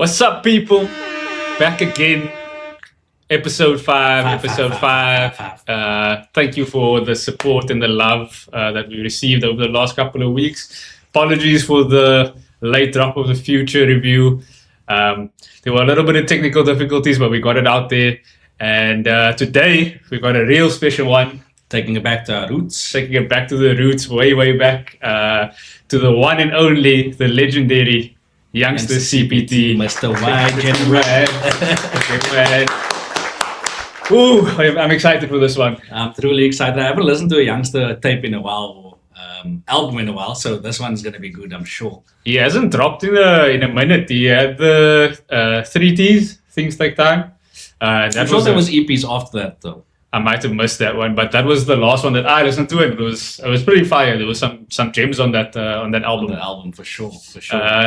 What's up, people? Back again. Episode 5. Thank you for the support and the love that we received over the last couple of weeks. Apologies for the late drop of the Future review. There were a little bit of technical difficulties, but we got it out there. And today, we got a real special one. Taking it back to our roots. Taking it back to the roots, way back. To the one and only, the legendary YoungstaCPT. Mr. Y. Ooh, I'm excited for this one. I'm truly excited. I haven't listened to a Youngster tape in a while, or album in a while, so this one's going to be good, I'm sure. He hasn't dropped in a minute. He had the 3 T's, Things Take Time. I'm sure there was EPs after that, though. I might have missed that one, but that was the last one that I listened to, and it was pretty fire. There was some gems on that album. On the album, for sure.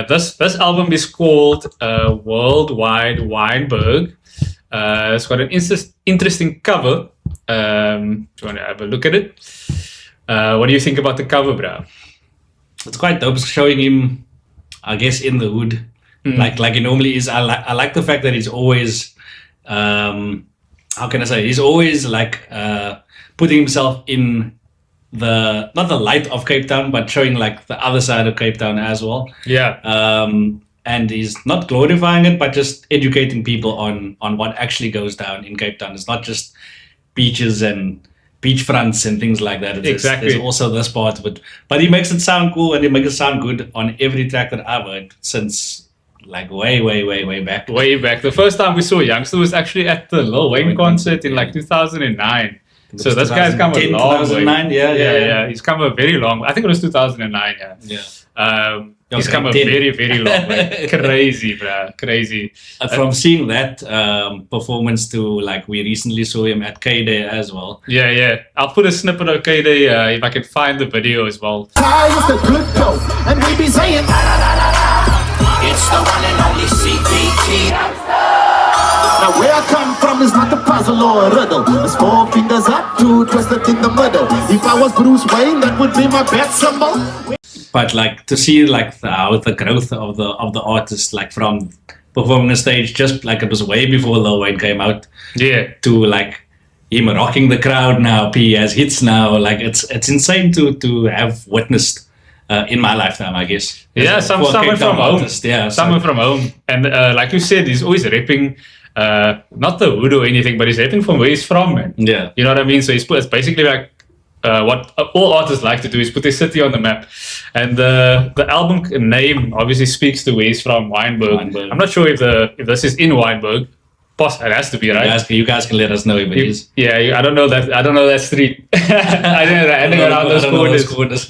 This album is called Worldwide Wynberg. It's got an interesting cover. Do you want to have a look at it? What do you think about the cover, bro? It's quite dope. It's showing him, I guess, in the hood, like he normally is. I like the fact that he's always. How can I say? He's always like putting himself in not the light of Cape Town, but showing like the other side of Cape Town as well. Yeah. And he's not glorifying it, but just educating people on what actually goes down in Cape Town. It's not just beaches and beachfronts and things like that. Exactly. There's also this part of it. But he makes it sound cool, and he makes it sound good on every track that I've heard since. Like way back. Way back. The first time we saw Youngster was actually at the Lil Wayne concert in like 2009. So this guy's come a long way. 2009, yeah. He's come a very long way. I think it was 2009, yeah. He's come a very long way. Crazy, bro. Crazy. From seeing that performance to like we recently saw him at K-Day as well. Yeah. I'll put a snippet of K-Day if I can find the video as well. And we be saying it's the one and only CPT. Now where I come from is not a puzzle or a riddle. It's 4 fingers up, 2 twisted in the middle. If I was Bruce Wayne, that would be my bet symbol. But like to see like how the growth of the artist, like from performing on stage, just like it was way before Lil Wayne came out. Yeah. To like him rocking the crowd now. He has hits now. Like it's insane to have witnessed. In my lifetime, I guess. Yeah, someone from home. Yeah, someone from home. And like you said, he's always repping, not the hood or anything, but he's repping from where he's from, man. Yeah. You know what I mean? So it's basically like what all artists like to do is put their city on the map. And the album name obviously speaks to where he's from, Wynberg. I'm not sure if this is in Wynberg. It has to be, right? You guys can let us know if it is. Yeah, I don't know that street. I didn't go around those corners.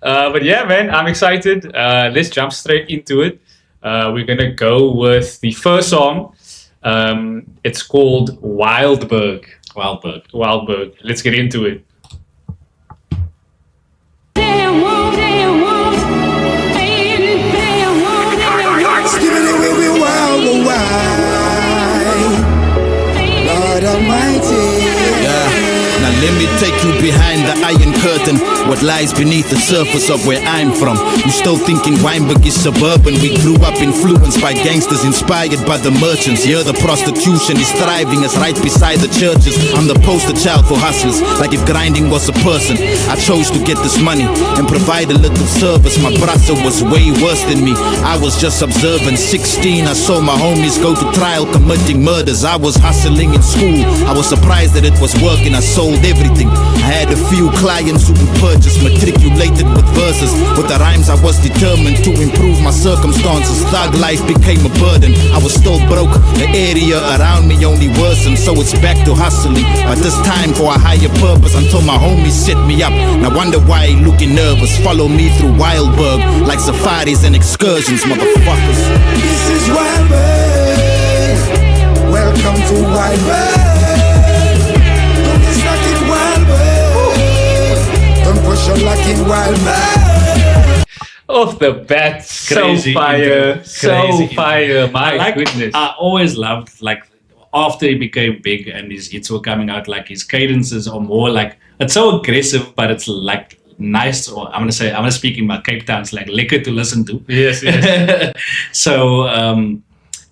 But yeah, man, I'm excited. Let's jump straight into it. We're gonna go with the first song. It's called WILDBERG. WILDBERG. Let's get into it. Lord Almighty. Now let me take you behind the iron curtain. What lies beneath the surface of where I'm from. You still thinking Wynberg is suburban? We grew up influenced by gangsters, inspired by the merchants. Here the prostitution is thriving us right beside the churches. I'm the poster child for hustlers, like if grinding was a person. I chose to get this money and provide a little service. My brother was way worse than me. I was just observant. 16, I saw my homies go to trial committing murders. I was hustling in school. I was surprised that it was working. I sold everything. I had a few clients who would purchase, matriculated with verses. With the rhymes I was determined to improve my circumstances. Thug life became a burden. I was still broke. The area around me only worsened. So it's back to hustling, but this time for a higher purpose. Until my homies set me up. Now wonder why looking nervous. Follow me through WILDBERG, like safaris and excursions, motherfuckers. This is WILDBERG. Welcome to WILDBERG. Push your luck in WILDBERG. Off the bat, crazy, so fire, so fire. My goodness. I always loved like after he became big and his hits were coming out, like his cadences are more like, it's so aggressive, but it's like nice, or I'm gonna speak in my Cape Town slang, lekker to listen to. Yes, yes. So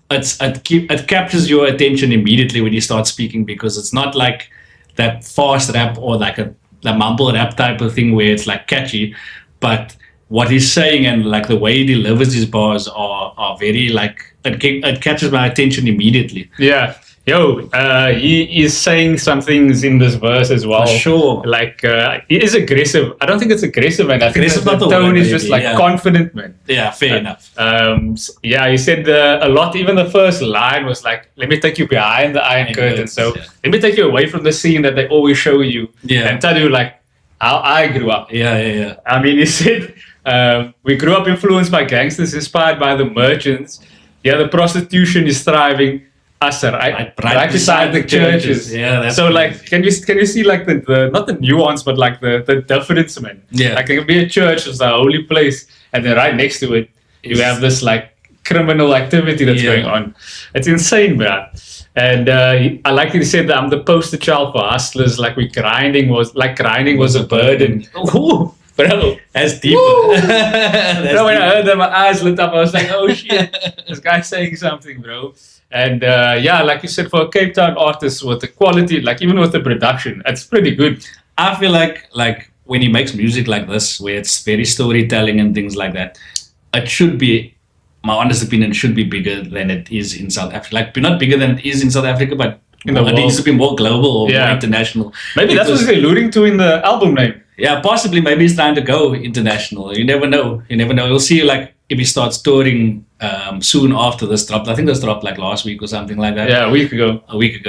it captures your attention immediately when you start speaking, because it's not like that fast rap or like the mumble rap type of thing where it's like catchy, but what he's saying and like the way he delivers his bars are very like it catches my attention immediately. Yeah. Yo, he is saying some things in this verse as well. For sure. Like, he is aggressive. I don't think it's aggressive, man. I think Aggressive, that not the the tone word, is just maybe, like confident, man. Yeah, fair enough. Yeah, he said a lot. Even the first line was like, let me take you behind the iron curtain. So let me take you away from the scene that they always show you and tell you like how I grew up. Yeah. I mean, he said, we grew up influenced by gangsters, inspired by the merchants. Yeah, the prostitution is thriving. Us right beside the churches. Yeah, that's so crazy. like, can you see like the not the nuance, but like the difference, man? Yeah. Like, it can be a church, it's a holy place, and then right next to it, you have this like criminal activity that's going on. It's insane, man. And I like that he said that I'm the poster child for hustlers. Like, grinding was a burden. Ooh, bro, That's deep. when I heard that, my eyes lit up. I was like, oh shit, this guy's saying something, bro. And yeah, like you said, for a Cape Town artist, with the quality, like even with the production, it's pretty good. I feel like when he makes music like this, where it's very storytelling and things like that, it should be, my honest opinion, should be bigger than it is in South Africa. Like, not bigger than it is in South Africa, but In the it needs to be more global or more international. Maybe that's what he's alluding to in the album name. Yeah, possibly. Maybe he's trying to go international. You never know. You'll see, like, if he starts touring soon after this drop. I think this dropped like last week or something like that. Yeah, a week ago.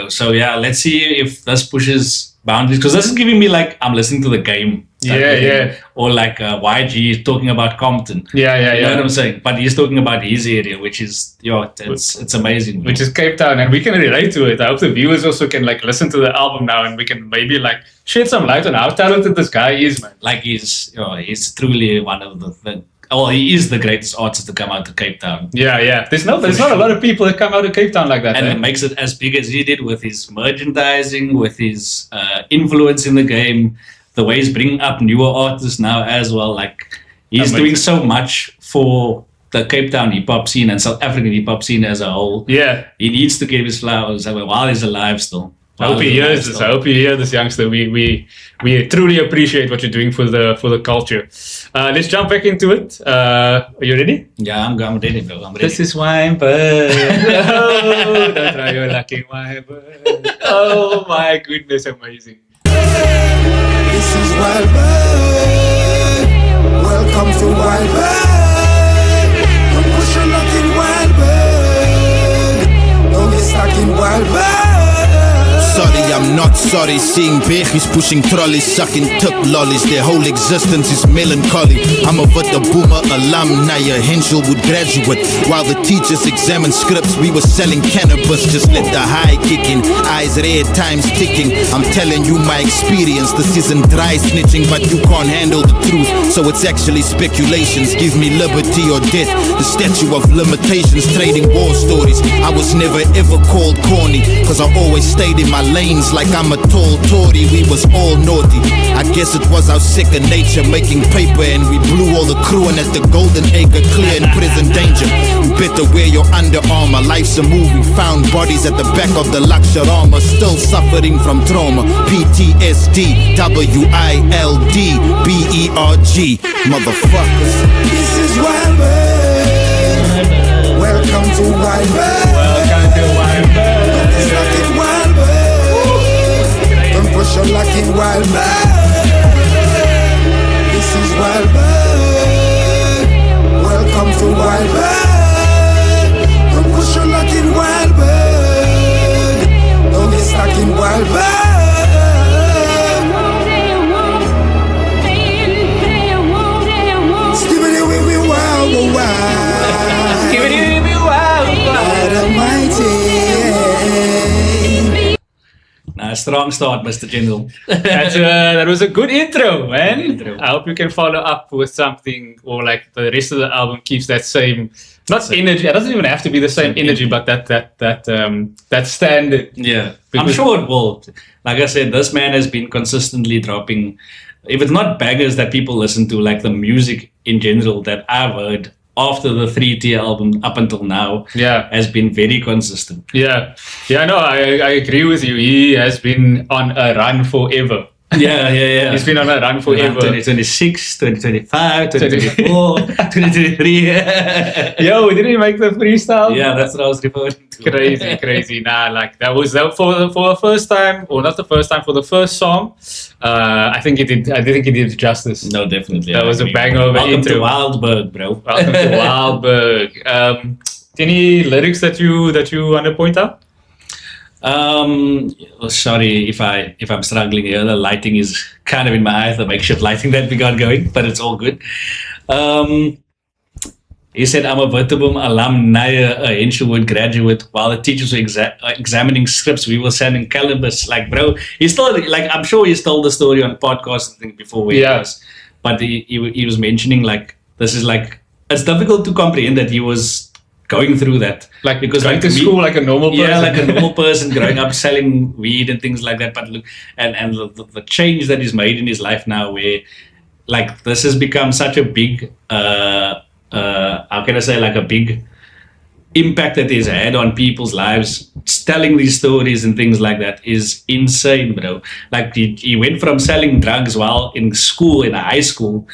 So yeah, let's see if this pushes boundaries, because this is giving me like I'm listening to The Game. Yeah. Or like YG talking about Compton. Yeah. You know what I'm saying? But he's talking about his area, which is, it's amazing. Which is Cape Town, and we can relate to it. I hope the viewers also can like listen to the album now, and we can maybe like shed some light on how talented this guy is, man. Like he's truly one of he is the greatest artist to come out of Cape Town. Yeah. There's not a lot of people that come out of Cape Town like that. And it makes it as big as he did with his merchandising, with his influence in the game, the way he's bringing up newer artists now as well. Like, he's doing so much for the Cape Town hip hop scene and South African hip hop scene as a whole. Yeah. He needs to give his flowers while he's alive still. I hope you hear this, youngster. We truly appreciate what you're doing for the culture. Let's jump back into it. Are you ready? Yeah, I'm ready, bro. I'm ready. This is Wynberg. Oh, don't try your luck in Wynberg. Oh my goodness, amazing. This is Wildberg. Welcome to Wildberg. Don't push your luck in Wildberg. Don't get stuck in Wildberg. Sorry, I'm not sorry. Seeing babies pushing trolleys, sucking tip lollies. Their whole existence is melancholy. I'm a Vita Boomer alumni, a Henselwood graduate. While the teachers examined scripts, we were selling cannabis. Just let the high kick in, eyes red, time's ticking. I'm telling you my experience. This isn't dry snitching, but you can't handle the truth, so it's actually speculations. Give me liberty or death, the statue of limitations. Trading war stories. I was never ever called corny, cause I always stayed in my lanes like I'm a tall Tory. We was all naughty. I guess it was our second nature, making paper, and we blew all the crew in at the Golden Acre, clear in prison danger. You better wear your Under Armour. Life's a movie. Found bodies at the back of the luxury armor, still suffering from trauma. PTSD, WILDBERG, motherfuckers. This is Wildberg. Welcome to Wildberg. Welcome to Wynberg. Don't get stuck in Wildberg. Don't push your luck in Wildberg. This is Wildberg. Welcome to Wildberg. Don't push your luck in Wildberg. Don't get stuck in Wildberg. Skibbity wee wee wow wow. Almighty. Nah, strong start, Mr. General. That was a good intro, man. Intro. I hope you can follow up with something, or like the rest of the album keeps that same, not energy. It doesn't even have to be the same energy, but that standard. Yeah, I'm Because- sure it will. Like I said, this man has been consistently dropping if it's not bangers that people listen to, like the music in general that I've heard after the 3-tier album up until now has been very consistent. Yeah, no, I agree with you. He has been on a run forever. Yeah. He's been on a run forever. 2026, 2025, 2024, 2023. Yo, didn't he make the freestyle? Yeah, that's what I was referring to. Crazy. Nah, like that was for the first time, or not the first time, for the first song. I think he did. I think he did justice. No, definitely. That was a banger of an intro. Welcome to WILDBERG, bro. Welcome to WILDBERG. Any lyrics that you want to point out? Sorry if I'm struggling here. The lighting is kind of in my eyes, the makeshift lighting that we got going, but it's all good. He said, I'm a Vertebum alumni, a Henshelwood graduate. While the teachers were examining scripts, we were sending calibers. Like, bro, he still, like, I'm sure he's told the story on podcast thing before we was, but he was mentioning, like, this is like, it's difficult to comprehend that he was going through that, like, because going to school like a normal person. Yeah, like a normal person growing up selling weed and things like that. But look, and the change that he's made in his life now, where like this has become such a big how can I say, like a big impact that he's had on people's lives, telling these stories and things like that is insane, bro. Like he went from selling drugs while in school, in high school,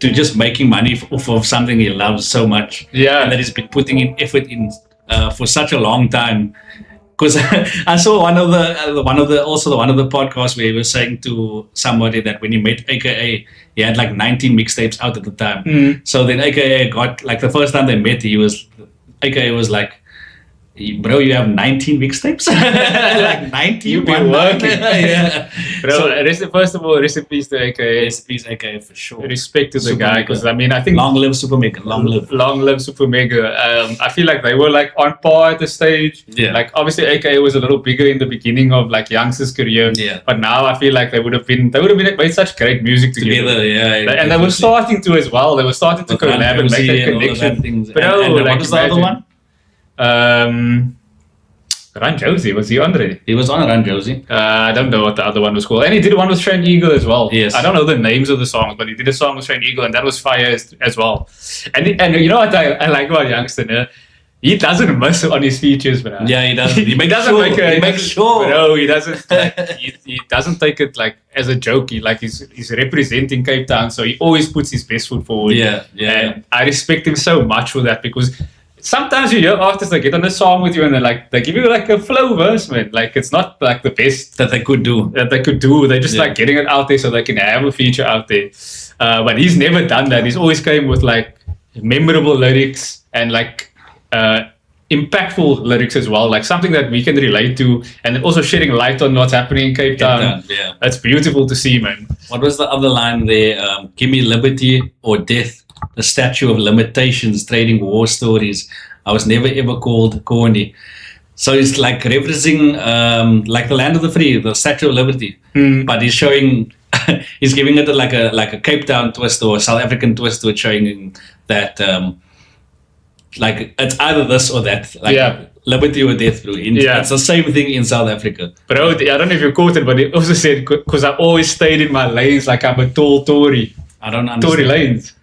to just making money for something he loves so much. Yeah. And that he's been putting in effort in for such a long time. Because I saw one of the podcasts where he was saying to somebody that when he met AKA, he had like 19 mixtapes out at the time. So then AKA got, like, the first time they met, AKA was like, bro, you have 19 mixtapes? Like 19? You've been working. Yeah. Bro, first of all, rest in peace to AKA. Rest in peace, AKA, for sure. Respect to the guy, because I mean, I think... Long live Super Mega. Long live Super Mega. I feel like they were like on par at the stage. Yeah. Like, obviously AKA was a little bigger in the beginning of like Youngsta's career. Yeah. But now I feel like they would have made such great music together. And they were starting to as well. They were starting to collab and make that connection. Bro, and what was the other one? Run Josie, was he on there? He was on Run Josie. I don't know what the other one was called. And he did one with Shane Eagle as well. Yes. I don't know the names of the songs, but he did a song with Shane Eagle, and that was fire as well. And you know what I like about Youngsta? He doesn't miss on his features, bro. Yeah, he doesn't. He makes sure. Bro, he doesn't. Like, he doesn't take it like as a joke. He's representing Cape Town, so he always puts his best foot forward. Yeah. And I respect him so much for that, because sometimes you hear artists that get on a song with you and they give you like a flow verse, man. Like, it's not like the best that they could do. They're just like getting it out there so they can have a feature out there. But he's never done that. He's always came with like memorable lyrics and like impactful lyrics as well, like something that we can relate to, and then also shedding light on what's happening in Cape Town. Yeah. That's beautiful to see, man. What was the other line there? Give me liberty or death. The statue of limitations, trading war stories. I was never ever called corny. So it's like referencing like the land of the free, the Statue of Liberty. But he's showing, he's giving it like a Cape Town twist or a South African twist to it, showing that like it's either this or that. Like liberty or death, bro. It's the same thing in South Africa. Bro, I don't know if you caught it, but he also said, because I always stayed in my lanes like I'm a tall Tory. I don't understand. Tory lanes.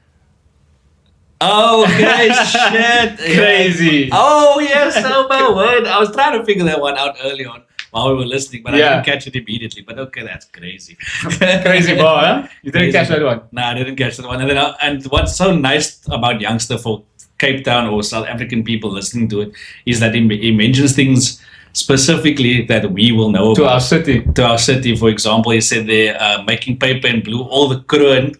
Oh, okay, shit. Crazy. Oh, yes, oh my word. I was trying to figure that one out early on while we were listening, but I didn't catch it immediately. But okay, that's crazy. Crazy bar, huh? You didn't catch that one? Nah, I didn't catch that one. And what's so nice about Youngsta for Cape Town or South African people listening to it is that he mentions things specifically that we will know about. To our city, for example. He said they're making paper in blue. All the kroon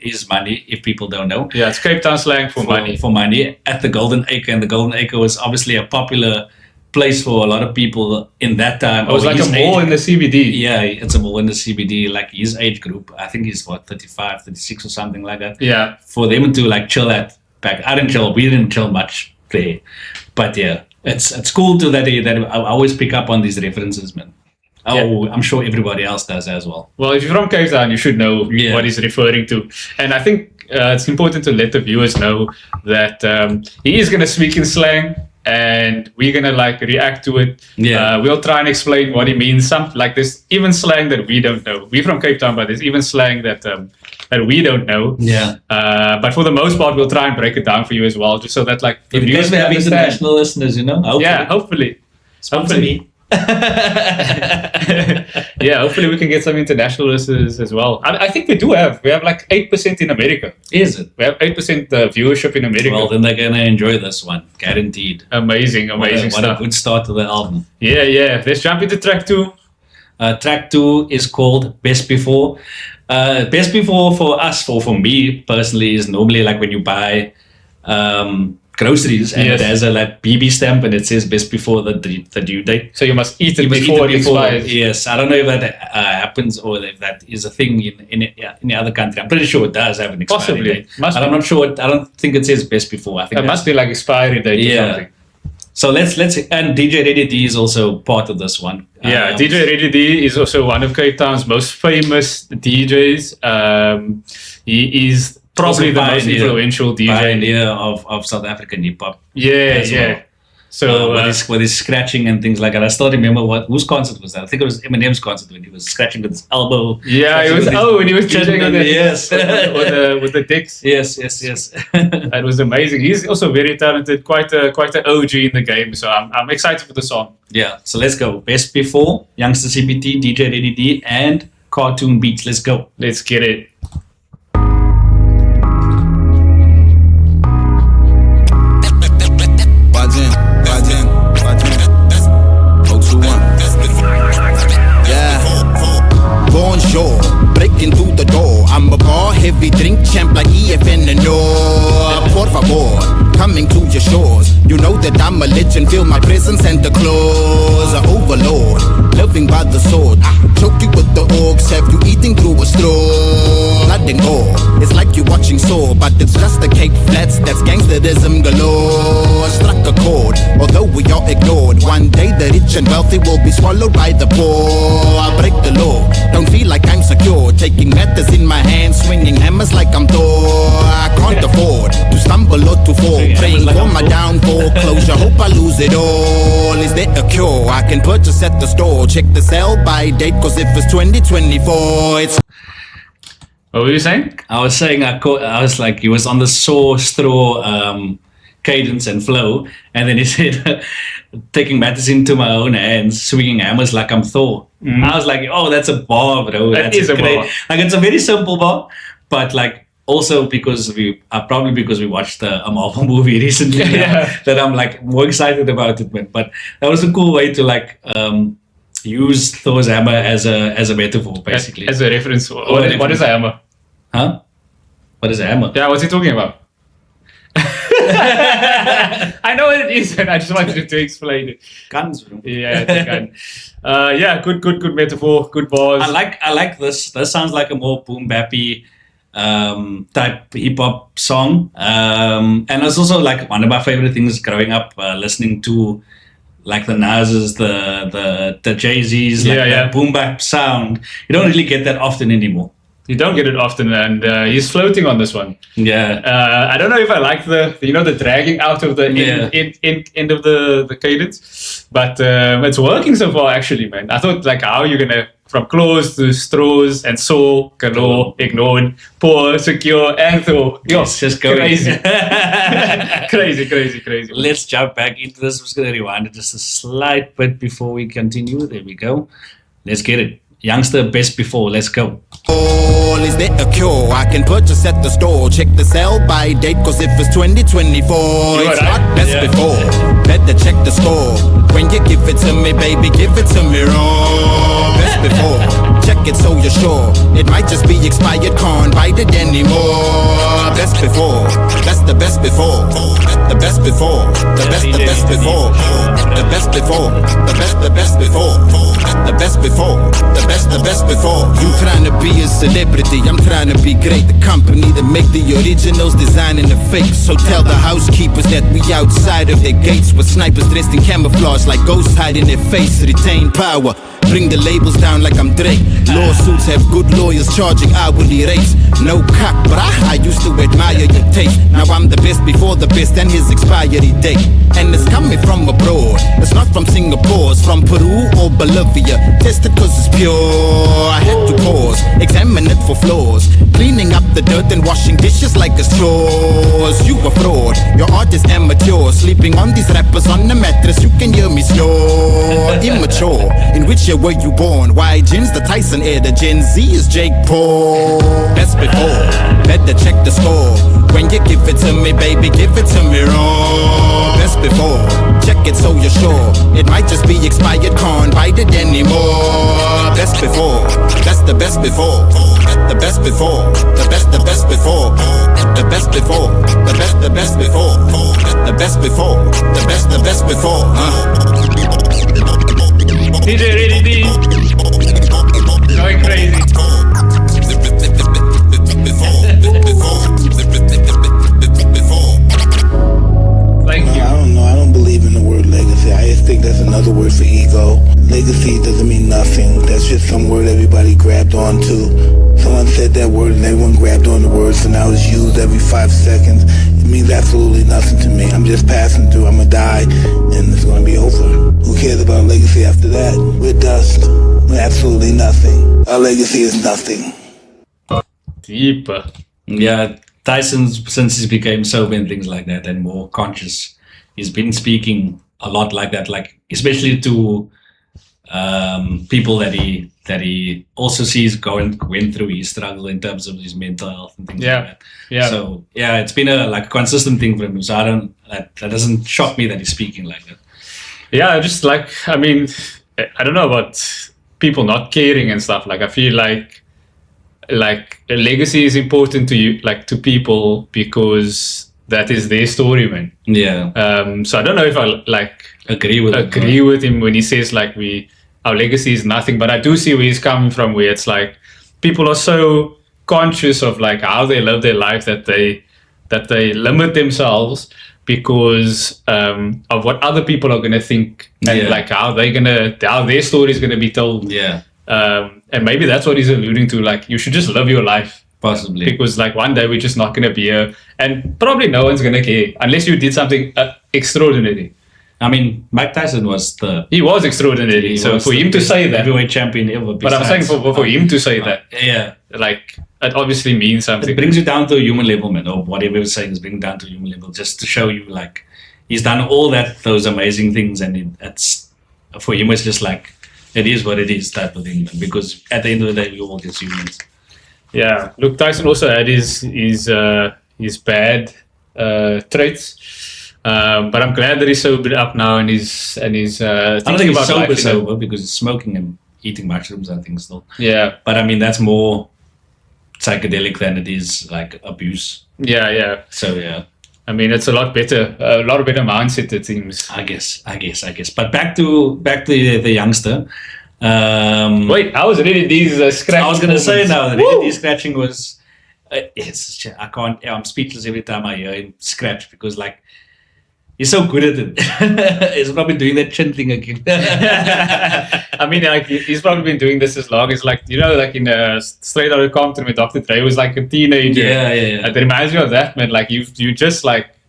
is money, if people don't know. Yeah, it's Cape Town slang for money. For money at the Golden Acre. And the Golden Acre was obviously a popular place for a lot of people in that time. It was like a mall in the CBD. Yeah, it's a mall in the CBD, like his age group. I think he's 35, 36 or something like that. Yeah. For them to like chill at back. We didn't chill much there. But yeah, it's cool too that I always pick up on these references, man. Oh, yeah. I'm sure everybody else does as well. Well, if you're from Cape Town, you should know what he's referring to. And I think it's important to let the viewers know that he is going to speak in slang. and we're gonna like react to it. Yeah. We'll try and explain what it means. Some like there's even slang that we don't know. We're from Cape Town, but there's even slang that that we don't know. Yeah. But for the most part, we'll try and break it down for you as well, just so that like the Because viewers we can have understand. international listeners, you know. Hopefully. Yeah, hopefully. Sponsor me. Yeah, hopefully we can get some international listeners as well. I think we do have. We have like 8% in America. Is it? We have 8% viewership in America. Well, then they're gonna enjoy this one, guaranteed. Amazing What a stuff. good start to the album. Yeah. Let's jump into track 2. Track 2 is called Best Before. Best Before for us, for me personally, is normally like when you buy groceries and Yes. it has a like BB stamp and it says Best Before the due date. So you must eat it You must eat before it it expires. Yes, I don't know if that happens or if that is a thing in the other country. I'm pretty sure it does have an expiry Possibly. date. Must But I'm not sure. I don't think it says Best Before. I think It must be like expiry date or something. So let's and DJ Ready D is also part of this one. Yeah, DJ Ready D is also one of Cape Town's most famous DJs. He is probably the most influential DJ. Pioneer of South African hip hop. Yeah. well. So with his scratching and things like that. I still remember whose concert was that? I think it was Eminem's concert when he was scratching with his elbow. yeah, it was. When he was chilling on the Yes. with the dicks. Yes. That was amazing. He's also very talented, quite a OG in the game. So I'm excited for the song. Yeah. So let's go. Best Before, YoungstaCPT, DJ Ready D, and Cartoon Beats. Let's go. Let's get it. Bonjour, breaking through the door. I'm a bar heavy drink champ like EFN and no. Por favor, coming to your shores. You know that I'm a legend, feel my presence and the claws. Overlord, living by the sword. Choke you with the orcs, have you eating through a straw? Blood and gore, it's like you're watching Saw, but it's just the Cape Flats, that's gangsterism galore. Struck a chord, although we are ignored. One day the rich and wealthy will be swallowed by the poor. I break the law, don't feel like I'm secure. Taking matters in my hands, swinging hammers like I'm Thor. I can't afford to stumble or to fall. Praying for my downfall, closure, hope I lose it all. Is there a cure I can purchase at the store? Check the sell-by date, cause if it's 2024, it's... What were you saying? I was saying I was like he was on the Saw straw cadence and flow, and then he said taking matters into my own hands, swinging hammers like I'm Thor. I was like, oh, that's a bar, bro. That is a bar. Like it's a very simple bar, but like also because we watched a Marvel movie recently that I'm like more excited about it, man. But that was a cool way to like use Thor's hammer as a metaphor, basically. As a reference. What is a hammer? Huh? What is a hammer? Yeah, what's he talking about? I know what it is, and I just wanted to explain it. Guns, bro. Yeah, it's a gun. Yeah, good metaphor, good bars. I like this. This sounds like a more boom bappy type hip hop song. And it's also like one of my favorite things growing up, listening to like the Nas's, the Jay-Z's, like that boom bap sound. You don't really get that often anymore. You don't get it often, and he's floating on this one. Yeah. I don't know if I like the dragging out of the end of the cadence, but it's working so far, actually, man. I thought like how you're gonna from claws to straws and saw, galore, ignored, poor, secure, and Thor. It's just going crazy. crazy. Let's jump back into this. I'm just gonna rewind it just a slight bit before we continue. There we go. Let's get it. Youngster, Best Before. Let's go. Is there a cure I can purchase at the store? Check the sell-by date, cause if it's 2024, it's not best before. Better check the score. When you give it to me, baby, give it to me raw. Best before, check it so you're sure. It might just be expired, can't bite it anymore. Best before, that's the best before. The best before, the best before. The best before, the best before. The best before, the best before. You trying to be a celebrity, I'm trying to be great. The company that make the originals, designing the fakes. So tell the housekeepers that we outside of their gates with snipers dressed in camouflage like ghosts hiding their face. Retain power, Bring the labels down like I'm Drake. Lawsuits have good lawyers charging hourly rates. No cock, brah, I used to admire your taste. Now I'm the best before the best and his expiry date. And it's coming from abroad, it's not from Singapore, it's from Peru or Bolivia. Test it cause it's pure, I had to pause, examine it for flaws. Cleaning up the dirt and washing dishes like it's chores. You a fraud, your art is amateur. Sleeping on these rappers on the mattress, you can hear me snore. Immature, in which year were you born? Why Jin's the Tyson era, Gen Z is Jake Paul. Best before, better check the score. When you give it to me, baby, give it to me raw. Best before, check it so you're sure. It might just be expired, can't bite it anymore. Best before, that's the best before. The best before, the best before. The best before, the best before. The best before, the best before. DJ Ready D. Going crazy. Thank you. I don't know. I don't believe in the word legacy. I just think that's another word for ego. Legacy doesn't mean nothing. That's just some word everybody grabbed onto. Someone said that word and everyone grabbed on the word, so now it's used every 5 seconds. It means absolutely nothing to me. I'm just passing through. I'm gonna die, and it's gonna be over. Who cares about legacy after that? We're dust. We're absolutely nothing. Our legacy is nothing. Deeper. Yeah, Tyson, since he became sober and things like that and more conscious, he's been speaking a lot like that, like especially to people that he also sees went through his struggle in terms of his mental health and things like that. Yeah. So yeah, it's been a consistent thing for him. So that doesn't shock me that he's speaking like that. Yeah, just like, I mean, I don't know about people not caring and stuff. Like, I feel like a legacy is important to you, like to people, because that is their story, man. Yeah. So I don't know if I like agree with him when he says like our legacy is nothing, but I do see where he's coming from, where it's like people are so conscious of like how they live their life that they limit themselves because of what other people are gonna think and like how their story is gonna be told. Yeah. And maybe that's what he's alluding to. Like, you should just live your life. Possibly. Because like one day we're just not going to be here, and probably no one's going to care unless you did something extraordinary. I mean, Mike Tyson was extraordinary. So for him to say that, heavyweight champion ever. But I'm saying for him to say that, yeah, like it obviously means something. It brings you down to a human level, man, or whatever you're saying is bringing down to a human level, just to show you like he's done all those amazing things, and it's for him it's just like it is what it is type of thing. Because at the end of the day, we all just humans. Yeah, look, Tyson also had his bad traits, but I'm glad that he's sobered up now and he's I don't think he's sober because he's smoking and eating mushrooms, I think, still. Yeah, but I mean that's more psychedelic than it is like abuse. Yeah. So yeah, I mean it's a lot better mindset, it seems. I guess. But back to the youngster. Wait, I was Ready D's scratching. I was gonna say now that Ready D scratching was I can't. I'm speechless every time I hear him scratch because like he's so good at it. He's probably doing that chin thing again. I mean, like he's probably been doing this as long as like like in Straight Outta Compton with Dr. Dre was like a teenager. Yeah. It reminds me of that, man. Like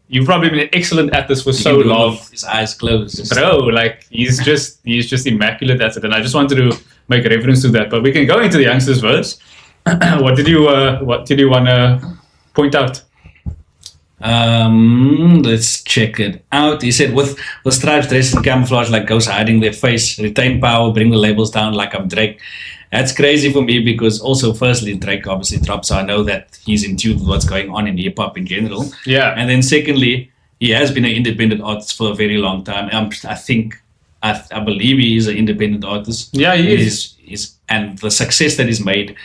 you've probably been excellent at this for so long. His eyes closed, bro. Like he's just immaculate at it, and I just wanted to make a reference to that. But we can go into the youngster's verse. What did you want to point out? Let's check it out. He said, with stripes, dressed in camouflage like ghosts hiding their face, retain power, bring the labels down like I'm Drake. That's crazy for me because also, firstly, Drake obviously dropped, so I know that he's in tune with what's going on in hip hop in general. Yeah. And then secondly, he has been an independent artist for a very long time. I believe he is an independent artist. Yeah, he is. And the success that he's made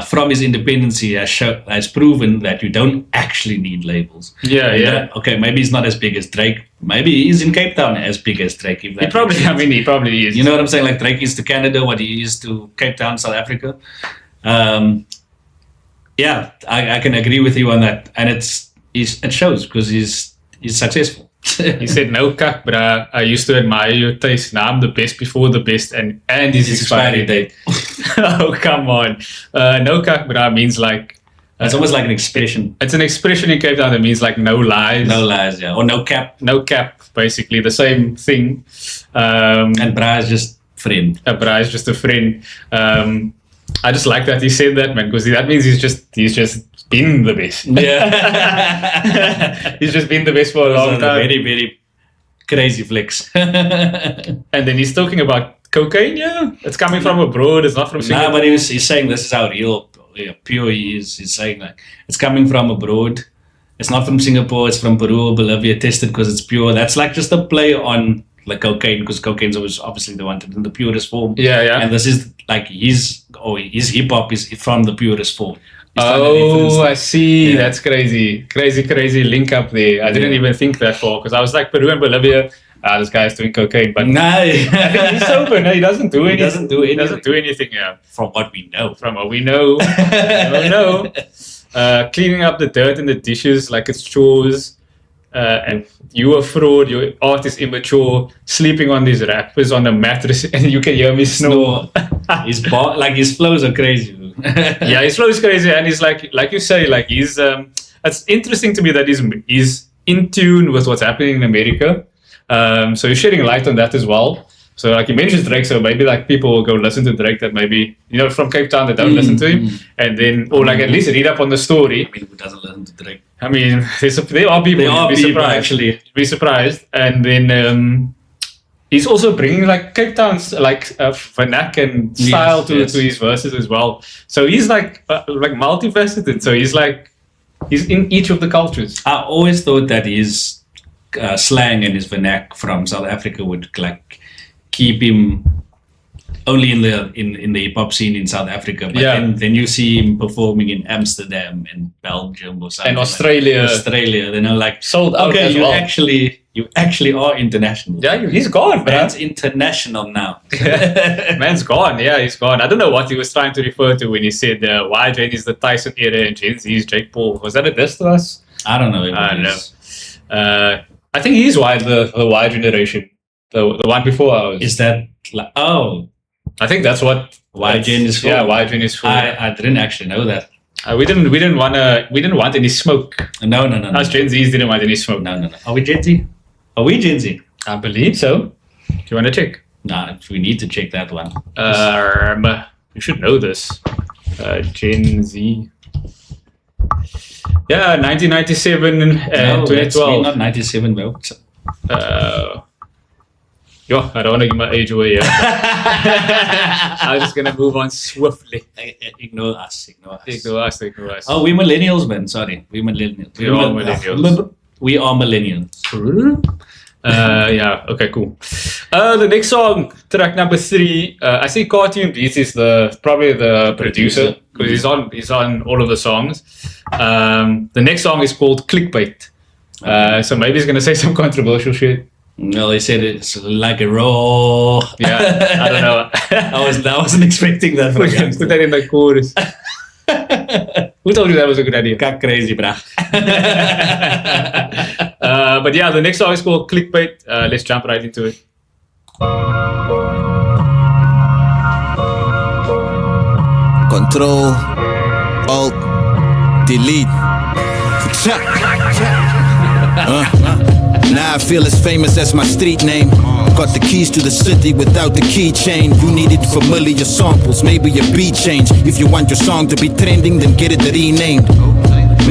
from his independence has proven that you don't actually need labels. Yeah. Okay, maybe he's not as big as Drake. Maybe he's in Cape Town as big as Drake. He probably is. You know what I'm saying? Like Drake is to Canada what he is to Cape Town, South Africa. Yeah, I can agree with you on that, and it shows because he's successful. He said, "No kak, bruh. I used to admire your taste. Now I'm the best before the best, and his expiry date." Oh, come on. No kak, bruh means like. It's almost like an expression. It's an expression in Cape Town that means like no lies. No lies, yeah. Or no cap. No cap, basically the same thing. And bra is just friend. Bra is just a friend. I just like that he said that, man, because that means he's just been the best. Yeah. He's just been the best for a long time. Very, very crazy flex. And then he's talking about cocaine, yeah? It's coming from abroad, it's not from Singapore. Nah, but he's saying this is how real pure he is. He's saying like it's coming from abroad. It's not from Singapore, it's from Peru or Bolivia, tested because it's pure. That's like just a play on like cocaine, because cocaine's always obviously they want it in the purest form. Yeah. And this is like his hip hop is from the purest form. Oh, I see. Yeah. That's crazy. Crazy link up there. I didn't even think that far, because I was like, Peru and Bolivia, this guy's doing cocaine. But no. I think he's sober. No, he doesn't do anything. He doesn't do anything, yeah. From what we know. No. Cleaning up the dirt in the dishes like it's chores. And you a fraud, your art is immature, sleeping on these rappers on a mattress, and you can hear me snore. His flows are crazy. Yeah, his flow is crazy, and he's like you say, like he's it's interesting to me that he's in tune with what's happening in America. So he's shedding light on that as well. So like he mentions Drake, so maybe like people will go listen to Drake that maybe, from Cape Town that don't listen to him, and then, or like at least read up on the story. I mean, who doesn't listen to Drake? I mean, there are people. Actually. You'd be surprised. And then he's also bringing like Cape Town's like vernac and style to his verses as well. So he's like multifaceted. So he's in each of the cultures. I always thought that his slang and his vernac from South Africa would like keep him only in the hip hop scene in South Africa, but then you see him performing in Amsterdam and Belgium or something, and Australia. Then I'm like, sold out. Okay, as you well. actually are international. Yeah, he's gone, man. Man's international now. Man's gone. Yeah, he's gone. I don't know what he was trying to refer to when he said why Gen is the Tyson era and Gen Z is Jake Paul. Was that a diss to us? I don't know. I don't know. I think he's the Y generation. The one before ours. Is that like, oh? I think that's what Y Gen is for. Yeah, Y Gen is for. I didn't actually know that. We didn't want any smoke. No. Us Gen Zs didn't want any smoke. No. Are we Gen Z? I believe so. Do you want to check? Nah, we need to check that one. You should know this. Gen Z. Yeah, 1997 and 2012. Not 97, bro. I don't want to give my age away yet. I'm just going to move on swiftly. Ignore us. Ignore us. Oh, we millennials, man. Sorry. We millennials. We are millennials. Yeah, okay, cool. The next song, track number 3. I see Cartoon Beats is probably the producer, because he's on all of the songs. The next song is called Clickbait. So maybe he's going to say some controversial shit. No, they said it's like a raw. Yeah, I don't know. I wasn't expecting that. Put that in the chorus. Who told you that was a good idea? Got crazy, brah. But yeah, the next song is called Clickbait. Let's jump right into it. Control, Alt, Delete. Now I feel as famous as my street name. Got the keys to the city without the keychain. You needed familiar samples, maybe a beat change. If you want your song to be trending, then get it renamed.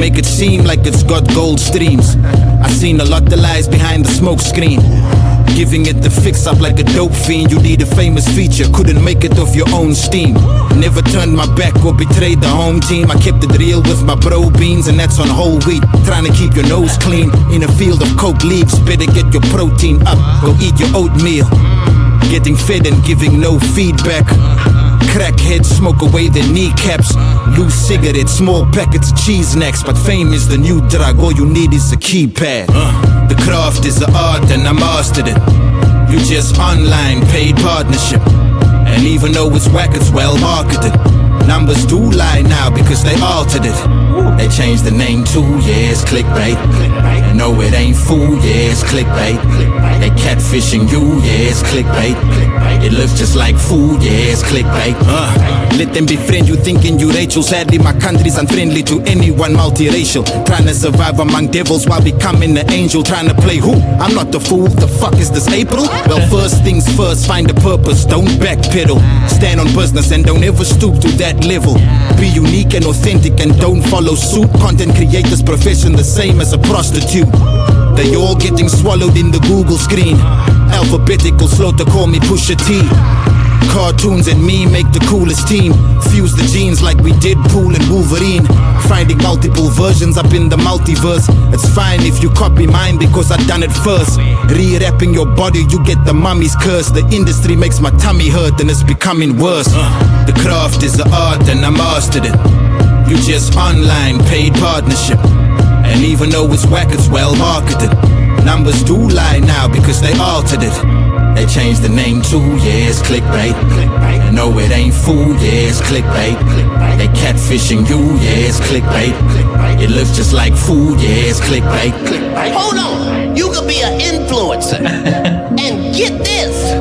Make it seem like it's got gold streams. I seen a lot of lies behind the smoke screen. Giving it the fix up like a dope fiend. You need a famous feature, couldn't make it off your own steam. Never turned my back or betrayed the home team. I kept it real with my bro beans, and that's on whole wheat. Trying to keep your nose clean in a field of coke leaves. Better get your protein up, go eat your oatmeal. Getting fed and giving no feedback. Crackheads smoke away their kneecaps. Loose cigarettes, small packets of cheese snacks. But fame is the new drug, all you need is a keypad. The craft is the art and I mastered it. You just online paid partnership. And even though it's whack, it's well marketed. Numbers do lie now because they altered it. They changed the name too, yeah, it's clickbait. And no, it ain't food, yeah, it's clickbait. They catfishing you, yeah, it's clickbait. It looks just like food, yeah, it's clickbait. Let them befriend you thinking you Rachel. Sadly, my country's unfriendly to anyone multiracial. Trying to survive among devils while becoming an angel. Trying to play who? I'm not the fool. The fuck is this April? Well, first things first, find a purpose, don't backpedal. Stand on business and don't ever stoop to that level. Be unique and authentic and don't follow suit. Content creators profession the same as a prostitute. They all getting swallowed in the Google screen. Alphabetical slow to call me Pusha T. Cartoons and me make the coolest team. Fuse the genes like we did Pool and Wolverine. Finding multiple versions up in the multiverse. It's fine if you copy mine because I done it first. Re-rapping your body, you get the mummy's curse. The industry makes my tummy hurt and it's becoming worse. The craft is the art and I mastered it. You just online paid partnership. And even though it's whack, it's well marketed. Numbers do lie now because they altered it. They changed the name too, yeah, it's clickbait. And no, it ain't food, yeah, it's clickbait. They catfishing you, yeah, it's clickbait. It looks just like food, yeah, it's clickbait. Hold on, you could be an influencer. And get this,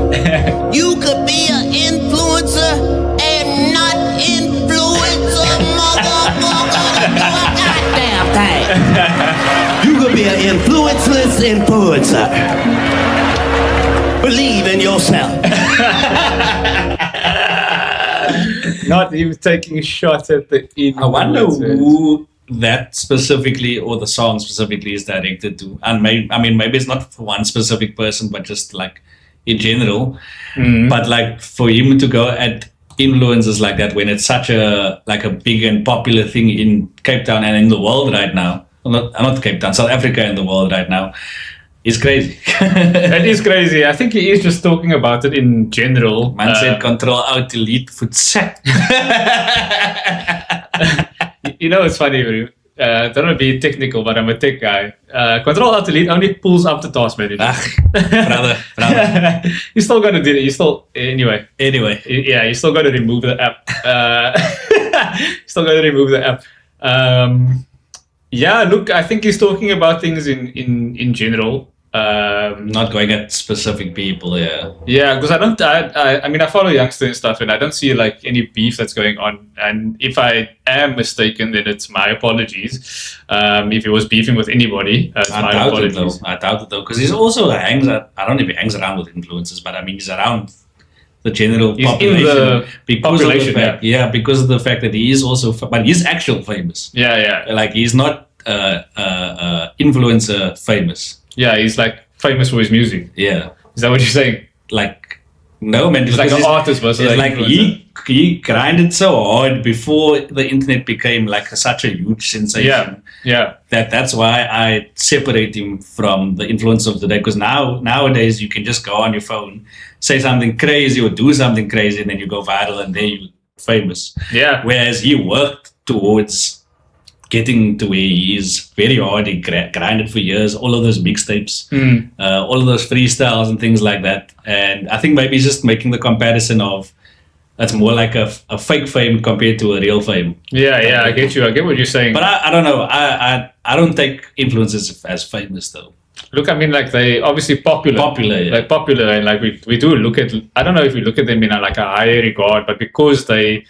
you could be an influencer and not influence a motherfucker to do a goddamn thing. You could be an influenceless influencer. Believe in yourself. Not even taking a shot at the I wonder who that specifically or the song specifically is directed to. And maybe it's not for one specific person, but just like in general. But like for him to go at influencers like that when it's such a big and popular thing in Cape Town and in the world right now. Not Cape Town, South Africa and the world right now. It's crazy. It is crazy. I think he is just talking about it in general. Man said Control-Alt-Delete voetsak. You know, it's funny, bro. Don't want to be technical, but I'm a tech guy. Control-Alt-Delete only pulls up the task manager. Brother. You still got to do it. You still, anyway. Yeah, you still got to remove the app. Yeah, look, I think he's talking about things in general. Not going at specific people, yeah. Yeah, because I mean, I follow Youngster and stuff, and I don't see like any beef that's going on. And if I am mistaken, then it's my apologies. If he was beefing with anybody, it's my apologies. I doubt it though, because he's also hangs out. I don't know if he hangs around with influencers, but I mean, he's around the general population because of the fact, because of the fact that he is also, but he's actual famous. Yeah. Like he's not influencer famous. Yeah, he's like famous for his music. Yeah, is that what you're saying? Like, no man, he's like an artist, but like he grinded so hard before the internet became like such a huge sensation. Yeah. That's why I separate him from the influence of the day. Because nowadays you can just go on your phone, say something crazy or do something crazy, and then you go viral, and then you're famous. Yeah. Whereas he worked towards getting to where he is very hard. He grinded for years, all of those mixtapes, all of those freestyles and things like that. And I think maybe he's just making the comparison of that's more like a fake fame compared to a real fame. Yeah, I get you. I get what you're saying. But I don't know. I don't take influencers as famous though. Look, I mean, like they obviously popular, yeah. Like popular, and like we do look at. I don't know if we look at them in a higher regard, but because they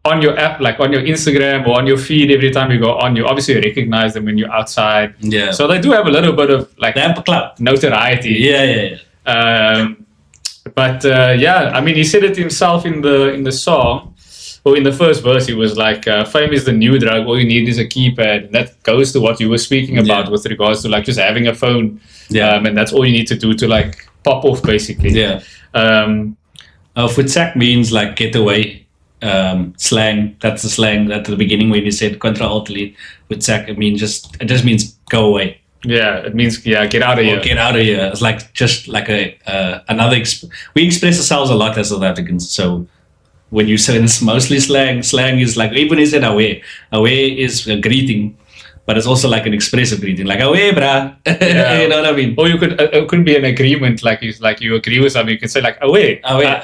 on your app, like on your Instagram or on your feed, every time you go on, you obviously recognize them when you're outside. Yeah. So they do have a little bit of like notoriety. Yeah. But I mean, he said it himself in the song, or in the first verse. He was like, "Fame is the new drug. All you need is a keypad." And that goes to what you were speaking about with regards to like just having a phone. Yeah. And that's all you need to do to like pop off, basically. Yeah. Voetsak means like get away. Slang. That's the slang at the beginning when you said Control-Alt-Delete. Voetsak, it just means go away. Yeah, it means get out of here. Get out of here. It's like just like another. We express ourselves a lot as South Africans. So when you say it's mostly slang is like, even he said away. Away is a greeting, but it's also like an expressive greeting, like away, brah. Yeah. You know what I mean? Or it could be an agreement, like you agree with something. You can say like away. Away.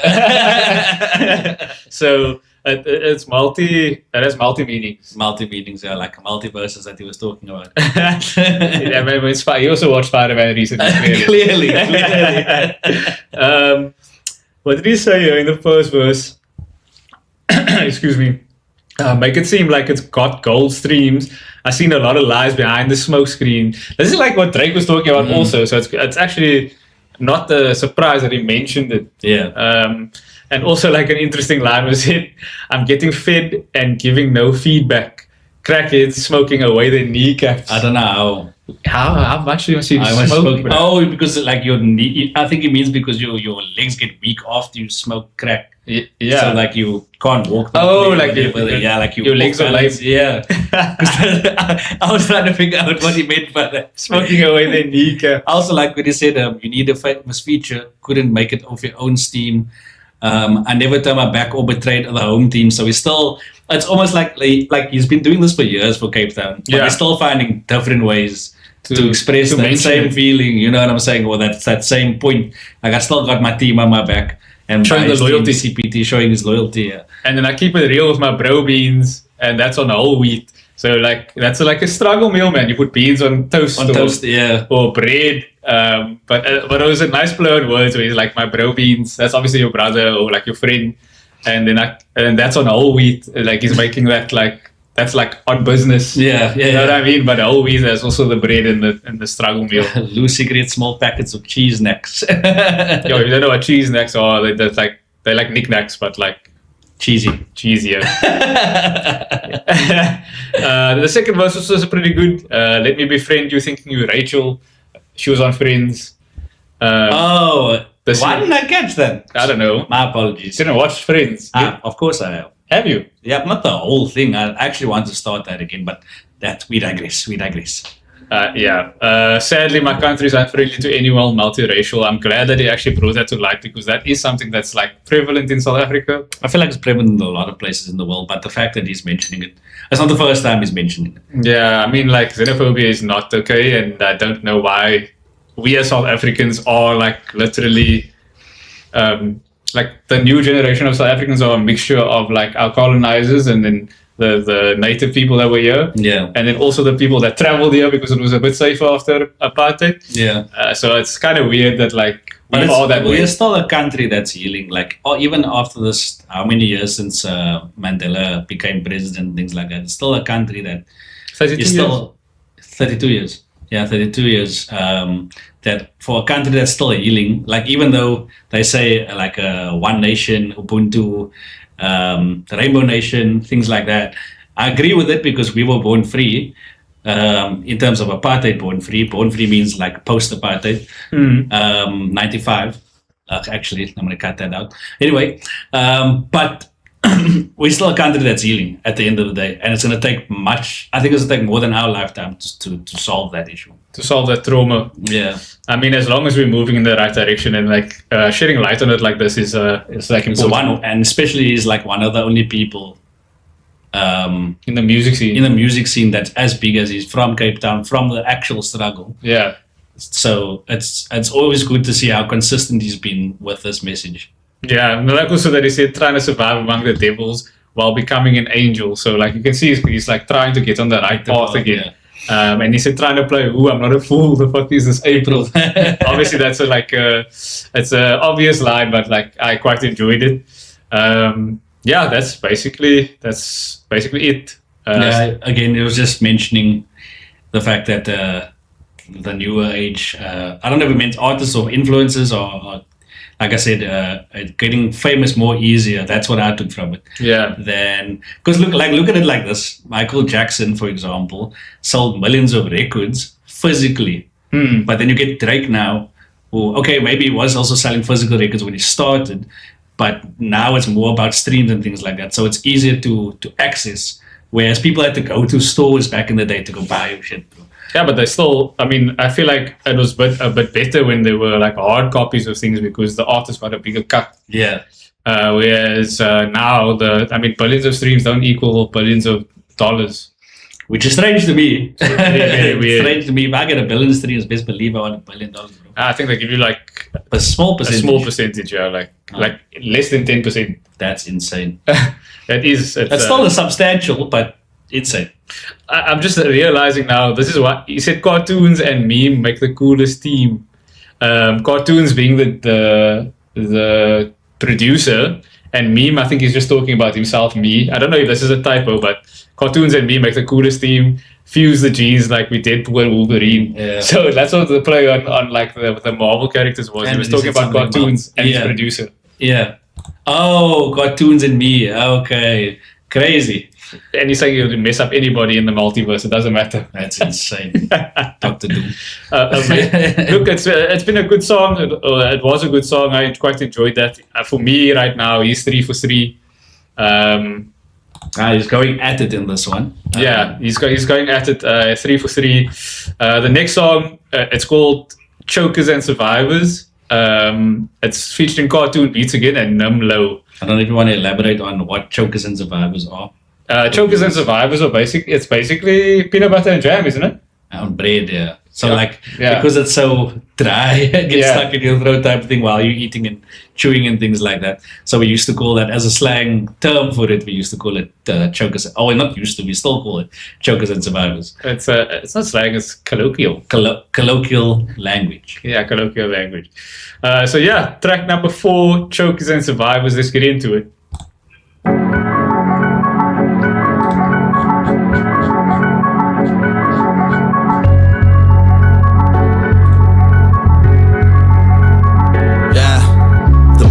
So It has multi meanings. Multi-meanings, yeah, like multiverses that he was talking about. Yeah, maybe he also watched Spider-Man recently. Clearly. What did he say here in the first verse? Excuse me. Make it seem like it's got gold streams. I've seen a lot of lies behind the smoke screen. This is like what Drake was talking about also. So it's actually not a surprise that he mentioned it. Yeah. And also like an interesting line was it, I'm getting fed and giving no feedback. Crackheads smoking away their kneecaps. I don't know How much do you see I was smoke? smoking. Oh, because like your knee, I think it means because your legs get weak after you smoke crack. Yeah. So like you can't walk. Oh, properly, like whatever. Yeah, like your legs are lame. Yeah. I was trying to figure out what he meant by that. Smoking away their kneecap. Also, like when he said, you need a famous feature, couldn't make it off your own steam. I never turned my back or betrayed the home team. So he's still, it's almost like he's been doing this for years for Cape Town. But he's still finding different ways to express that same feeling, you know what I'm saying? Or that same point. Like I still got my team on my back. And showing the loyalty. CPT, showing his loyalty, yeah. And then I keep it real with my bro beans, and that's on whole wheat. So like that's like a struggle meal, man. You put beans on toast, yeah, or bread. But it was a nice play on words where he's like my bro beans. That's obviously your brother or like your friend, and then that's on whole wheat. Like he's making that like that's like on business. Yeah, you know what I mean. But the whole wheat, there's also the bread and the struggle meal. Loose cigarette, small packets of cheese necks. Yo, if you don't know what cheese necks are, they're like knickknacks, but like cheesier. The second verse was also pretty good. Let me befriend you, thinking you Rachel. She was on Friends. Why didn't I catch that? I don't know. My apologies. Didn't watch Friends. Of course I have. Have you? Yeah, not the whole thing. I actually want to start that again, but we digress. Sadly, my country is unfriendly to anyone multiracial. I'm glad that he actually brought that to light because that is something that's like prevalent in South Africa. I feel like it's prevalent in a lot of places in the world, but the fact that he's mentioning it, it's not the first time he's mentioning it. Yeah, I mean, like xenophobia is not okay, and I don't know why we as South Africans are like literally, like the new generation of South Africans are a mixture of like our colonizers and then the native people that were here. Yeah. And then also the people that traveled here because it was a bit safer after apartheid. Yeah. So it's kind of weird that like we're still a country that's healing. Like, or even after this, how many years since Mandela became president, things like that. It's still a country that 32 years. Yeah, 32 years. That for a country that's still healing, like even though they say like one nation, Ubuntu, the Rainbow Nation, things like that. I agree with it because we were born free. In terms of apartheid, born free. Born free means like post-apartheid. 95. Actually, I'm going to cut that out. Anyway, but we're still a country that's healing at the end of the day. And it's going to take I think it's going to take more than our lifetime to solve that issue. To solve that trauma. Yeah. I mean, as long as we're moving in the right direction and like shedding light on it like this is like important. And especially he's like one of the only people in the music scene. That's as big as he's from Cape Town, from the actual struggle. Yeah. So it's always good to see how consistent he's been with this message. Yeah, and like also that he said trying to survive among the devils while becoming an angel. So like you can see he's like trying to get on the right path again. Yeah. And he said trying to play I'm not a fool, the fuck is this April? Obviously that's it's a obvious line, but like I quite enjoyed it. Yeah, that's basically it. Again, it was just mentioning the fact that the newer age, I don't know if it meant artists or influencers or like I said, getting famous more easier. That's what I took from it. Yeah. Because look at it like this. Michael Jackson, for example, sold millions of records physically. But then you get Drake now, who, okay, maybe he was also selling physical records when he started, but now it's more about streams and things like that. So it's easier to access. Whereas people had to go to stores back in the day to go buy your shit. Yeah, but they still, I mean, I feel like it was a bit better when there were like hard copies of things because the artist got a bigger cut. Yeah. Whereas now billions of streams don't equal billions of dollars. Which is strange to me. Very weird. Strange to me. If I get $1 billion streams, best believe I want $1 billion, bro. I think they give you like A small percentage, yeah, like less than 10%. That's insane. That is. That's still a substantial, but insane. I'm just realizing now. This is what he said. Cartoons and meme make the coolest team. Cartoons being the producer, and meme, I think he's just talking about himself. Me, I don't know if this is a typo, but cartoons and meme make the coolest team. Fuse the genes like we Deadpool and Wolverine. Yeah. So that's what the play on like the Marvel characters was. And he was he talking said about something cartoons about- and his yeah. producer. Yeah. Oh, cartoons and me. Okay. Crazy. And he's saying he'll mess up anybody in the multiverse. It doesn't matter. That's insane. Dr. Doom. Look, it's been a good song. It was a good song. I quite enjoyed that. For me, right now, he's 3 for 3. He's going at it in this one. Yeah, he's going at it 3 for 3. The next song, it's called Chokers and Survivors. It's featuring cartoon beats again and Num Low. I don't know if you want to elaborate on what Chokers and Survivors are. Chokers and Survivors are basically peanut butter and jam, isn't it? On bread, yeah. So Yeah. because it's so dry, it gets Yeah. stuck in your throat type of thing while you're eating and chewing and things like that. So we used to call that, as a slang term for it, we used to call it chokers. Oh, we're not used to, we still call it Chokers and Survivors. It's not slang, it's colloquial. Colloquial language. Yeah, colloquial language. So yeah, track number 4, Chokers and Survivors. Let's get into it.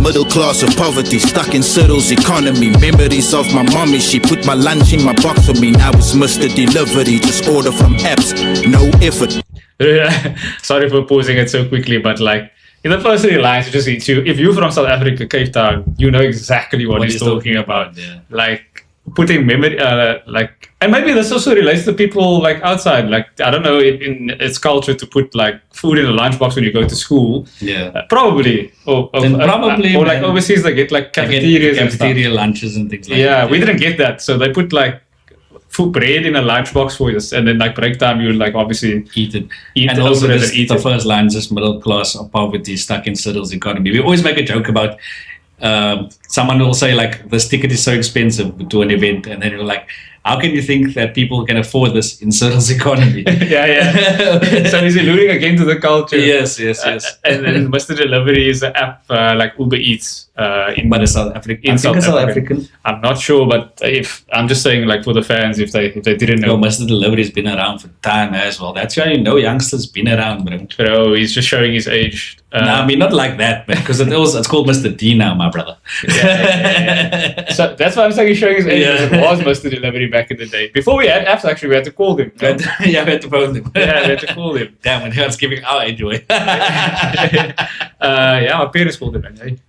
Middle class of poverty, stuck in Cyril's economy. Memories of my mommy, she put my lunch in my box for me. Now it's Mr. Delivery, just order from apps, no effort. Sorry for pausing it so quickly, but like in the first 3 lines, it just hits you. If you're from South Africa, Cape Town, you know exactly what he's talking about. Yeah. Like putting memory, and maybe this also relates to people like outside. Like I don't know, in its culture to put like food in a lunchbox when you go to school. Yeah. Probably, or like overseas they get like cafeterias and stuff. Cafeteria lunches and things like Yeah, that. we didn't get that, so they put like food bread in a lunchbox for us, and then like break time you would like obviously Eat it. Eat And it also over this, and eat the it. first line is just middle class of poverty stuck in Cyril's economy. We always make a joke about someone will say like this ticket is so expensive to an event, and then you're like, how can you think that people can afford this in Cyril's economy? yeah. So he's alluding again to the culture. Yes. And then Mr. Delivery is an app like Uber Eats But it's South African. in I South think it's South Africa. African. I'm not sure, but if I'm just saying like for the fans, if they didn't No, know. Mr. Delivery's been around for time as well. That's how you know youngsters been around, bro. Bro, he's just showing his age. No, I mean not like that, man. Because it's called Mr. D now, my brother. Yeah. So that's why I'm saying he's showing his age. Yeah. It was Mr. Delivery back in the day. Before we had apps, actually, we had to call them. Yeah, we had to phone them. Yeah, we had to call them. Damn, and it's giving our age away. Yeah, my parents called them. Man.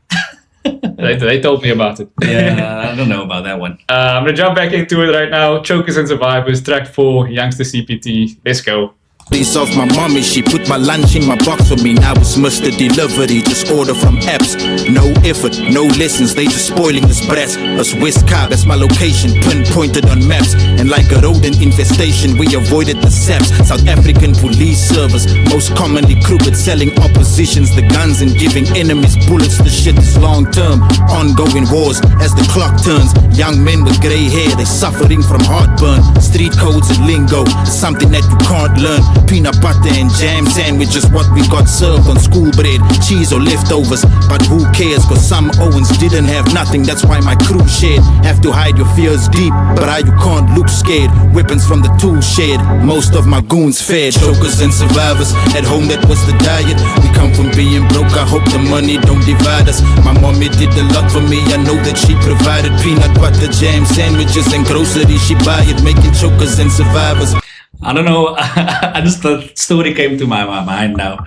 They told me about it. Yeah, I don't know about that one. I'm gonna jump back into it right now. Chokers and Survivors, track 4, YoungstaCPT. Let's go. Memories of my mommy, she put my lunch in my box for me. Now it's Mr. Delivery, just order from apps, no effort, no lessons, they just spoiling this brat. Us West Cape, that's my location, pinpointed on maps. And like a rodent infestation, we avoided the saps. South African police service, most commonly crooked, selling oppositions the guns and giving enemies bullets. The shit is long term, ongoing wars as the clock turns. Young men with grey hair, they suffering from heartburn. Street codes and lingo, something that you can't learn. Peanut butter and jam sandwiches, what we got served on school bread, cheese or leftovers. But who cares, cause some Owens didn't have nothing, that's why my crew shared. Have to hide your fears deep, but you can't look scared. Weapons from the tool shed, most of my goons fed. Chokers and survivors, at home that was the diet. We come from being broke, I hope the money don't divide us. My mommy did a lot for me, I know that she provided. Peanut butter, jam sandwiches and groceries, she buy it, making chokers and survivors. I don't know. The story came to my mind now.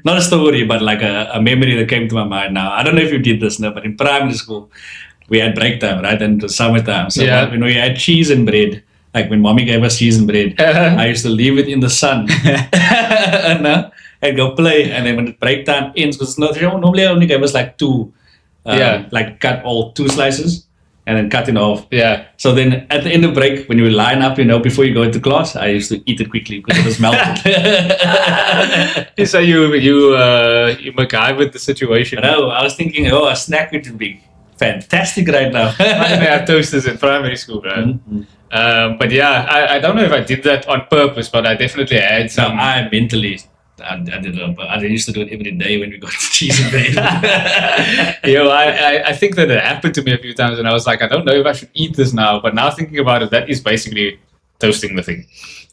Not a story, but like a memory that came to my mind now. I don't know if you did this now, but in primary school, we had break time, right? And it was summertime. So when we had cheese and bread, like when mommy gave us cheese and bread, I used to leave it in the sun and go play. And then when break time ends, because normally I only gave us like 2, like cut all 2 slices. and then cut it off. Yeah. So then at the end of break, when you line up, before you go into class, I used to eat it quickly because it was melted. So you MacGyvered the situation. No, I was thinking, a snack would be fantastic right now. I didn't have toasters in primary school, bro. Mm-hmm. But yeah, I don't know if I did that on purpose, but I definitely had some. No, I mentally, I did it, but I used to do it every day when we got to cheese and bread. I think that it happened to me a few times, and I was like, I don't know if I should eat this now. But now thinking about it, that is basically toasting the thing.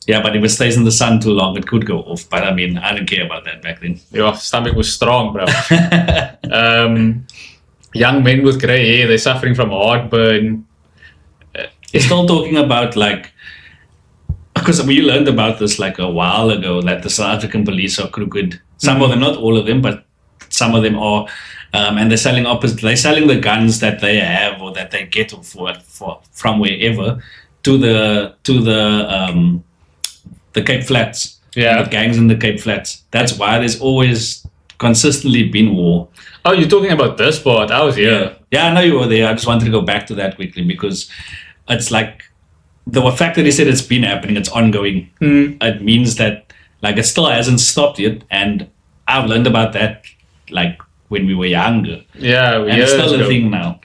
Yeah, but if it stays in the sun too long, it could go off. But I mean, I didn't care about that back then. Your stomach was strong, bro. Young men with grey hair, they're suffering from heartburn. You're still talking about because we learned about this like a while ago, that the South African police are crooked. Some of them, not all of them, but some of them are. And they're selling the guns that they have or that they get from wherever to the Cape Flats. Yeah. The gangs in the Cape Flats. That's why there's always consistently been war. Oh, you're talking about this part? I was here. Yeah, I know you were there. I just wanted to go back to that quickly because it's like the fact that he said it's been happening, it's ongoing. It means that it still hasn't stopped yet. And I've learned about that when we were younger. Yeah, and it's still a thing now.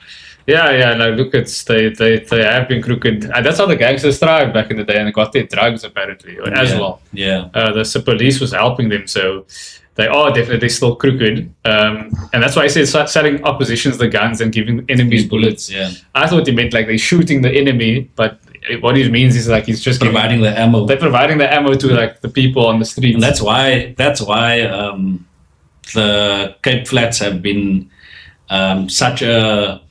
Yeah. Look, they have been crooked. That's how the gangsters thrived back in the day, and they got their drugs apparently as well. Yeah. The police was helping them, so they are definitely still crooked. And that's why I said selling oppositions the guns and giving enemies bullets. Yeah. I thought he meant they're shooting the enemy, but what he means is he's just providing the ammo. They're providing the ammo to the people on the streets. And that's why the Cape Flats have been such a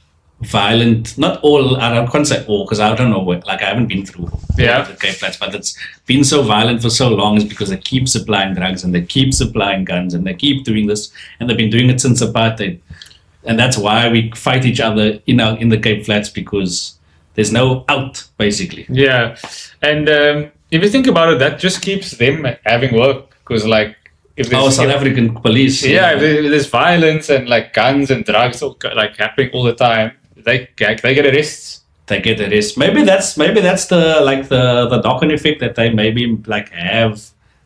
violent, not all, I can't say all because I don't know what, I haven't been through the Cape Flats, but it's been so violent for so long is because they keep supplying drugs and they keep supplying guns and they keep doing this, and they've been doing it since apartheid. And that's why we fight each other in the Cape Flats, because there's no out, basically. Yeah. And if you think about it, that just keeps them having work, because South African police. Yeah, if there's violence and guns and drugs happening all the time, they get arrests. They get arrests. Maybe that's the the knock-on effect that they maybe have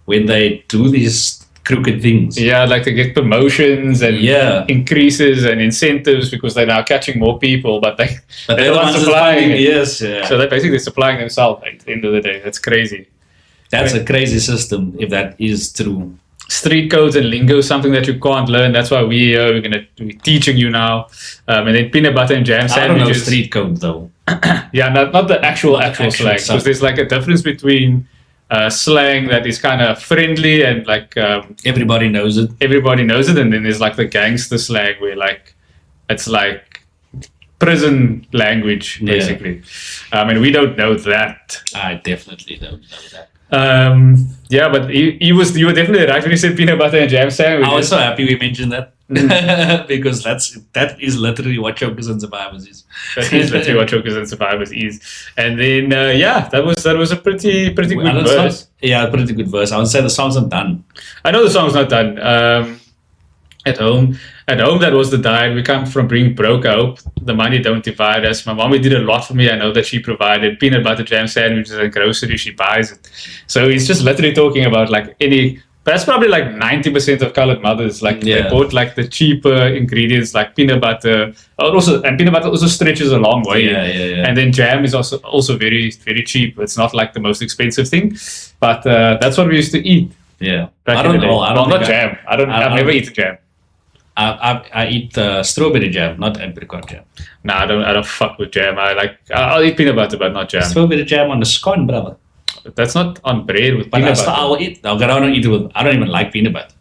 when they do these crooked things. Yeah, they get promotions and increases and incentives because they're now catching more people, but they're the ones supplying it. Yes, yeah. So they're basically supplying themselves at the end of the day. That's crazy. That's a crazy system if that is true. Street codes and lingo is something that you can't learn. That's why we're teaching you now. And then peanut butter and jam sandwiches. I don't know street code though. Yeah, not the actual slang. Because there's a difference between slang that is kind of friendly and everybody knows it. Everybody knows it, and then there's the gangster slang where it's prison language basically. And we don't know that. I definitely don't know that. Yeah, but you were definitely right when you said peanut butter and jam sandwich. I was so happy we mentioned that because that is literally what Chokers and Survivors is. That is literally what Chokers and Survivors is. And then that was a pretty good verse. A pretty good verse. I would say the song's not done. I know the song's not done. At home, that was the diet. We come from being broke. I hope the money don't divide us. My mommy did a lot for me. I know that she provided peanut butter jam sandwiches and groceries. She buys it. So he's just literally talking about any. But that's probably 90% of colored mothers. They bought the cheaper ingredients like peanut butter. And peanut butter also stretches a long way. Yeah. And then jam is also very, very cheap. It's not the most expensive thing, but that's what we used to eat. Yeah, I don't know. Not jam. I've never eaten jam. I eat strawberry jam, not apricot jam. Nah, I don't fuck with jam. I'll eat peanut butter, but not jam. Strawberry jam on the scone, brother. That's not on bread with But peanut butter. I'll eat. I don't eat it with. I don't even like peanut butter,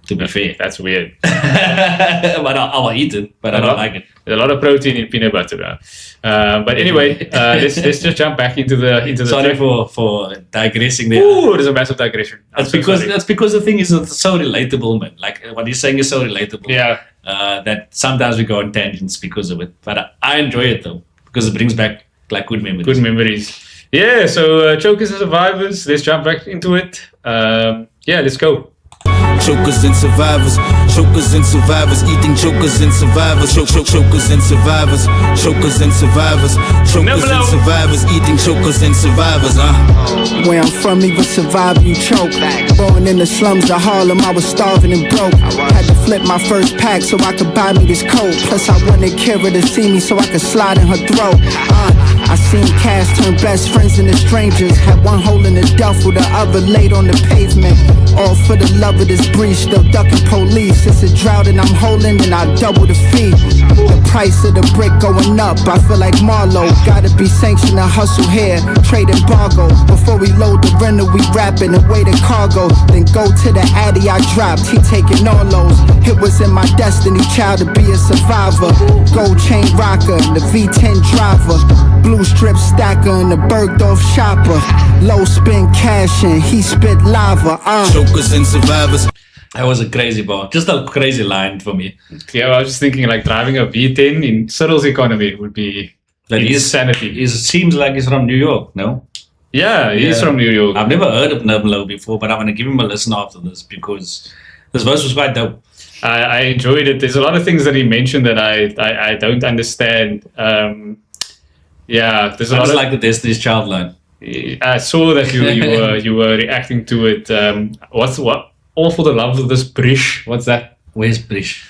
to be fair. That's weird. But I'll eat it, but I don't like it. There's a lot of protein in peanut butter, bro. But anyway, let's just jump back into the. Sorry for digressing there. Ooh, there's a massive digression. That's because the thing is it's so relatable, man. What he's saying is so relatable. Yeah. That sometimes we go on tangents because of it, but I enjoy it though because it brings back good memories. Good memories. Yeah. So Chokers and Survivors. Let's jump back into it. Let's go. chokers and survivors. Chokers and survivors, eating chokers and survivors. Chokers and survivors. Chokers and survivors. Chokers and survivors, eating chokers and survivors. Where I'm from, even survive, you choke. Born in the slums of Harlem, I was starving and broke. Had to flip my first pack so I could buy me this coat. Plus I wanted Kira to see me so I could slide in her throat. I seen cash turn best friends into strangers. Had one hole in the duffel, the other laid on the pavement. All for the love of this breeze, still ducking police. It's a drought and I'm holding and I double the fee. The price of the brick going up, I feel like Marlowe. Gotta be sanctioned to hustle here, trade embargo. Before we load the rental, we rapping and weigh the cargo. Then go to the addy I dropped, he taking all those. It was in my destiny, child, to be a survivor. Gold chain rocker, the V10 driver. Blue strip stacker and the Bergdorf shopper. Low spin cash and he spit lava. Chokers and survivors. That was a crazy bar. Just a crazy line for me. Yeah, I was just thinking like driving a V10 in Cyril's economy would be insanity. It seems like he's from New York, no? Yeah, he's from New York. I've never heard of Nublo before, but I'm going to give him a listen after this because this verse was quite dope. I enjoyed it. There's a lot of things that he mentioned that I don't understand. Yeah, there's a lot of like the Destiny's Child line. I saw that you were reacting to it. What? All for the love of this Brish. What's that? Where's Brish?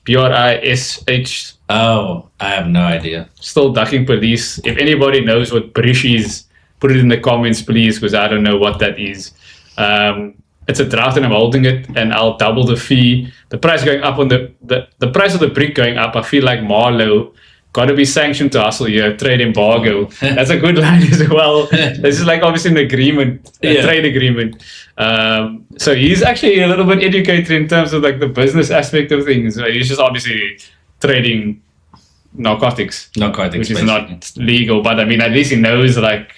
Brish. Oh, I have no idea. Still ducking police. If anybody knows what Brish is, put it in the comments, please, because I don't know what that is. It's a draft and I'm holding it, and I'll double the fee. The price going up on the price of the brick going up. I feel like Marlowe got to be sanctioned to hustle here, trade embargo. That's a good line as well. This is like obviously an agreement, a trade agreement. So he's actually a little bit educated in terms of like the business aspect of things. He's just obviously trading narcotics, which is not legal. But I mean, at least he knows like.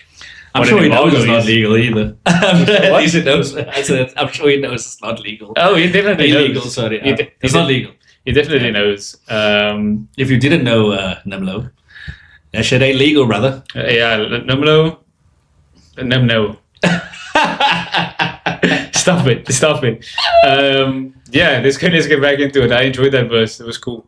I'm sure he knows it's not legal either. At least he knows. I'm sure he knows it's not legal. Oh, he definitely knows. Illegal, sorry. It's not legal. He definitely knows. If you didn't know, Numlo, that shit ain't legal, brother. Yeah, Numlo. No. Stop it. Yeah, let's get back into it. I enjoyed that verse. It was cool.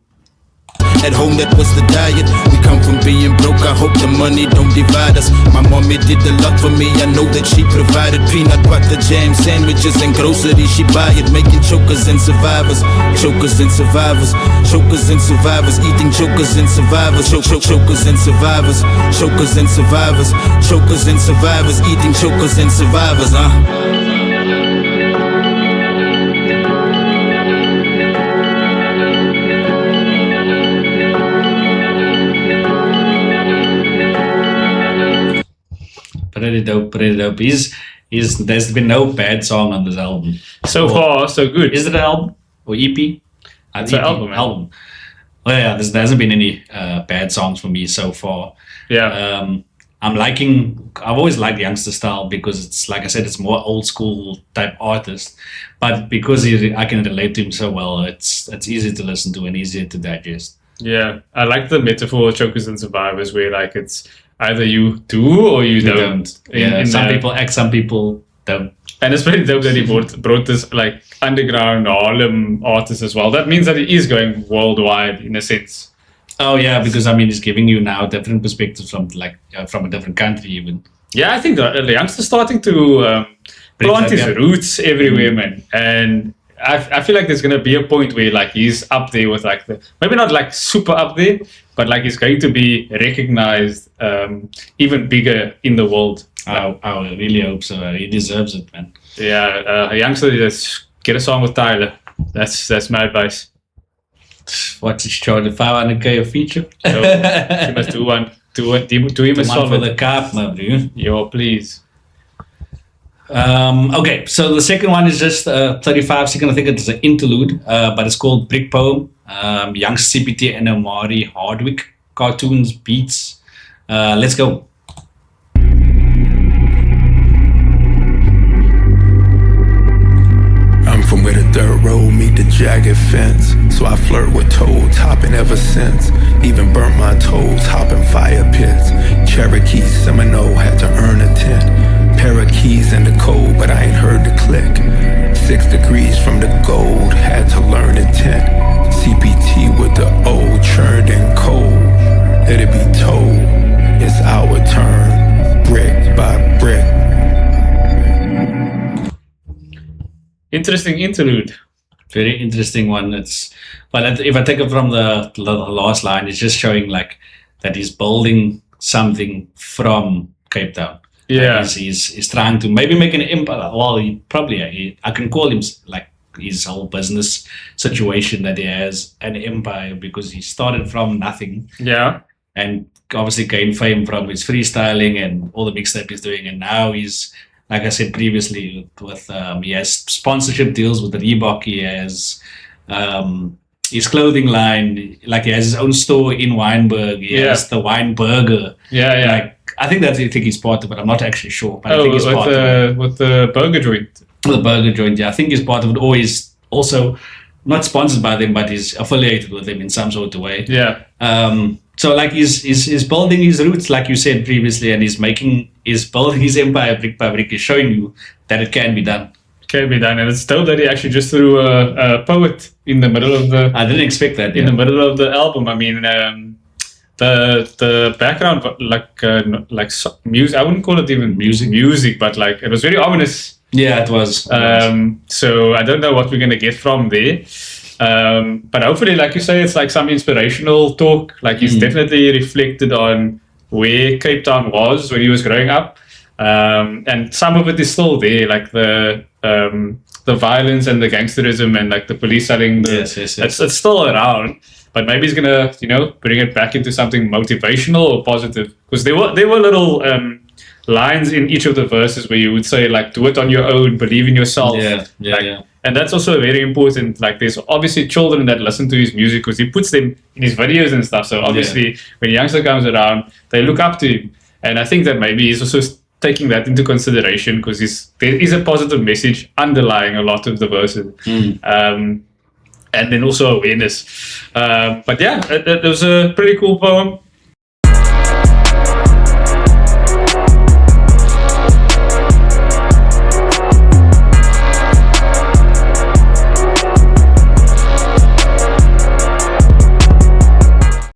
At home, that was the diet. We come from being broke. I hope the money don't divide us. My mommy did a lot for me. I know that she provided peanut butter, jam, sandwiches, and groceries. She buy it, making chokers and survivors. Chokers and survivors. Chokers and survivors. Eating chokers and survivors. Chokers and survivors. Chokers and survivors. Chokers and survivors. Eating chokers and survivors. Pretty dope. There's been no bad song on this album. So far, so good. Is it an album or EP? It's an album. Well, yeah, there hasn't been any bad songs for me so far. Yeah. I've always liked Youngster style because it's, like I said, it's more old school type artist. But because I can relate to him so well, it's easy to listen to and easier to digest. Yeah, I like the metaphor of chokers and survivors where like it's either you do or you don't. Some people act, some people don't. And it's pretty dope that he brought this like underground Harlem artist as well. That means that he is going worldwide in a sense. Oh yeah, because I mean he's giving you now different perspectives from from a different country even. Yeah, I think the youngster's starting to plant his roots everywhere, man. And I feel like there's going to be a point where like he's up there with like maybe not like super up there, but like he's going to be recognized even bigger in the world. I really hope so. He deserves it, man. Yeah, a youngster, just get a song with Tyler. That's my advice. What's his charge? 500k a feature? So you must do one. Do him a solid. For the cap, man, dude. Yo, please. Okay, so the second one is just 35 seconds. I think it's an interlude, but it's called Brick Poem. YoungstaCPT and Omari Hardwick, cartoons, beats. Let's go. I'm from where the dirt road meet the jagged fence, so I flirt with toads, hopping ever since. Even burnt my toes, hopping fire pits. Cherokee Seminole had to earn a tent. Parakeet keys and the code, but I ain't heard the click. 6 degrees from the gold, had to learn intent. CPT with the old, churned and cold. Let it be told, it's our turn, brick by brick. Interesting interlude. Very interesting one. But if I take it from the last line, it's just showing like that he's building something from Cape Town. Yeah, like he's trying to maybe make an empire. Well, I can call him like his whole business situation that he has an empire, because he started from nothing. Yeah, and obviously gained fame from his freestyling and all the mixtape he's doing, and now he's, like I said previously, with he has sponsorship deals with the Reebok. He has his clothing line, like he has his own store in Wynberg. He has the Wynberger. Yeah. Like, I think he's part of it. I'm not actually sure, but I think he's part of it. With the burger joint. The burger joint, yeah. I think he's part of it, or he's also not sponsored by them, but he's affiliated with them in some sort of way. Yeah. So like he's building his roots, like you said previously, and he's building his empire brick by brick. He's showing you that it can be done. Can be done, and it's dope that he actually just threw a poet in the middle of the. I didn't expect that. In the middle of the album. I mean, the background, like music. I wouldn't call it even music, but like it was very ominous. Yeah, it was. So I don't know what we're gonna get from there. But hopefully, like you say, it's like some inspirational talk. Like he's definitely reflected on where Cape Town was when he was growing up. And some of it is still there, like the violence and the gangsterism and like the police selling. Yes. It's still around, but maybe he's gonna, bring it back into something motivational or positive. Because there were little lines in each of the verses where you would say like, do it on your own, believe in yourself. Yeah. And that's also very important. Like there's obviously children that listen to his music because he puts them in his videos and stuff. So obviously when a youngster comes around, they look up to him. And I think that maybe he's also taking that into consideration because there is a positive message underlying a lot of the verses. And then also awareness. But yeah, it was a pretty cool poem.